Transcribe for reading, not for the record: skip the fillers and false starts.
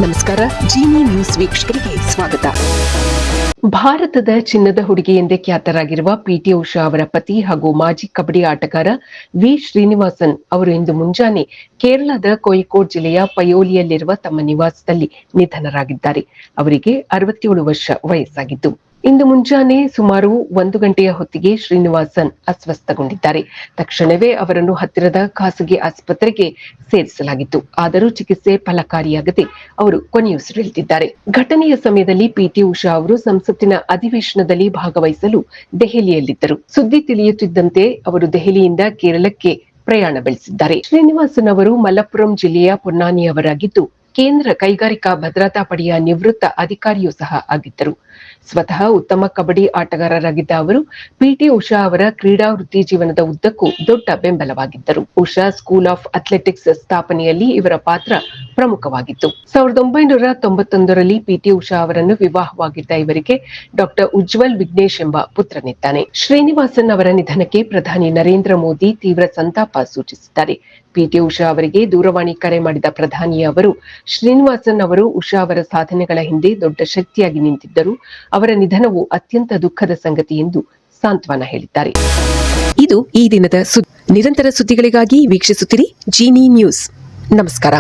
ನಮಸ್ಕಾರ. ಜಿನಿ ನ್ಯೂಸ್ ವೀಕ್ಷಕರಿಗೆ ಸ್ವಾಗತ. ಭಾರತದ ಚಿನ್ನದ ಹುಡುಗಿ ಎಂದೇ ಖ್ಯಾತರಾಗಿರುವ ಪಿಟಿ ಉಷಾ ಅವರ ಪತಿ ಹಾಗೂ ಮಾಜಿ ಕಬಡ್ಡಿ ಆಟಗಾರ ವಿ ಶ್ರೀನಿವಾಸನ್ ಅವರು ಇಂದು ಮುಂಜಾನೆ ಕೇರಳದ ಕೋಯಿಕೋಡ್ ಜಿಲ್ಲೆಯ ಪಯೋಲಿಯಲ್ಲಿರುವ ತಮ್ಮ ನಿವಾಸದಲ್ಲಿ ನಿಧನರಾಗಿದ್ದಾರೆ. ಅವರಿಗೆ 67 ವರ್ಷ ವಯಸ್ಸಾಗಿತ್ತು. ಇಂದು ಮುಂಜಾನೆ ಸುಮಾರು 1 ಗಂಟೆಯ ಹೊತ್ತಿಗೆ ಶ್ರೀನಿವಾಸನ್ ಅಸ್ವಸ್ಥಗೊಂಡಿದ್ದಾರೆ. ತಕ್ಷಣವೇ ಅವರನ್ನು ಹತ್ತಿರದ ಖಾಸಗಿ ಆಸ್ಪತ್ರೆಗೆ ಸೇರಿಸಲಾಗಿತ್ತು. ಆದರೂ ಚಿಕಿತ್ಸೆ ಫಲಕಾರಿಯಾಗದೆ ಅವರು ಕೊನೆಯುಸಿರೆಳೆದಿದ್ದಾರೆ. ಘಟನೆಯ ಸಮಯದಲ್ಲಿ ಪಿಟಿ ಉಷಾ ಅವರು ಸಂಸತ್ತಿನ ಅಧಿವೇಶನದಲ್ಲಿ ಭಾಗವಹಿಸಲು ದೆಹಲಿಯಲ್ಲಿದ್ದರು. ಸುದ್ದಿ ತಿಳಿಯುತ್ತಿದ್ದಂತೆ ಅವರು ದೆಹಲಿಯಿಂದ ಕೇರಳಕ್ಕೆ ಪ್ರಯಾಣ ಬೆಳೆಸಿದ್ದಾರೆ. ಶ್ರೀನಿವಾಸನ್ ಅವರು ಮಲಪ್ಪುರಂ ಜಿಲ್ಲೆಯ ಪೊನ್ನಾನಿಯವರಾಗಿದ್ದು, ಕೇಂದ್ರ ಕೈಗಾರಿಕಾ ಭದ್ರತಾ ಪಡೆಯ ನಿವೃತ್ತ ಅಧಿಕಾರಿಯೂ ಸಹ ಆಗಿದ್ದರು. ಸ್ವತಃ ಉತ್ತಮ ಕಬಡ್ಡಿ ಆಟಗಾರರಾಗಿದ್ದ ಅವರು ಪಿಟಿ ಉಷಾ ಅವರ ಕ್ರೀಡಾ ವೃತ್ತಿ ಜೀವನದ ಉದ್ದಕ್ಕೂ ದೊಡ್ಡ ಬೆಂಬಲವಾಗಿದ್ದರು. ಉಷಾ ಸ್ಕೂಲ್ ಆಫ್ ಅಥ್ಲೆಟಿಕ್ಸ್ ಸ್ಥಾಪನೆಯಲ್ಲಿ ಇವರ ಪಾತ್ರ ಪ್ರಮುಖವಾಗಿತ್ತು. 1991ರಲ್ಲಿ ಪಿಟಿ ಉಷಾ ಅವರನ್ನು ವಿವಾಹವಾಗಿದ್ದ ಇವರಿಗೆ ಡಾಕ್ಟರ್ ಉಜ್ವಲ್ ವಿಘ್ನೇಶ್ ಎಂಬ ಪುತ್ರನಿದ್ದಾನೆ. ಶ್ರೀನಿವಾಸನ್ ಅವರ ನಿಧನಕ್ಕೆ ಪ್ರಧಾನಿ ನರೇಂದ್ರ ಮೋದಿ ತೀವ್ರ ಸಂತಾಪ ಸೂಚಿಸಿದ್ದಾರೆ. ಪಿಟಿ ಉಷಾ ಅವರಿಗೆ ದೂರವಾಣಿ ಕರೆ ಮಾಡಿದ ಪ್ರಧಾನಿ ಅವರು, ಶ್ರೀನಿವಾಸನ್ ಅವರು ಉಷಾ ಅವರ ಸಾಧನೆಗಳ ಹಿಂದೆ ದೊಡ್ಡ ಶಕ್ತಿಯಾಗಿ ನಿಂತಿದ್ದರು. ಅವರ ನಿಧನವು ಅತ್ಯಂತ ದುಃಖದ ಸಂಗತಿ ಎಂದು ಸಾಂತ್ವನ ಹೇಳಿದ್ದಾರೆ. ಇದು ಈ ದಿನದ ನಿರಂತರ ಸುದ್ದಿಗಳಿಗಾಗಿ ವೀಕ್ಷಿಸುತ್ತಿರಿ ಜಿನಿ ನ್ಯೂಸ್. ನಮಸ್ಕಾರ.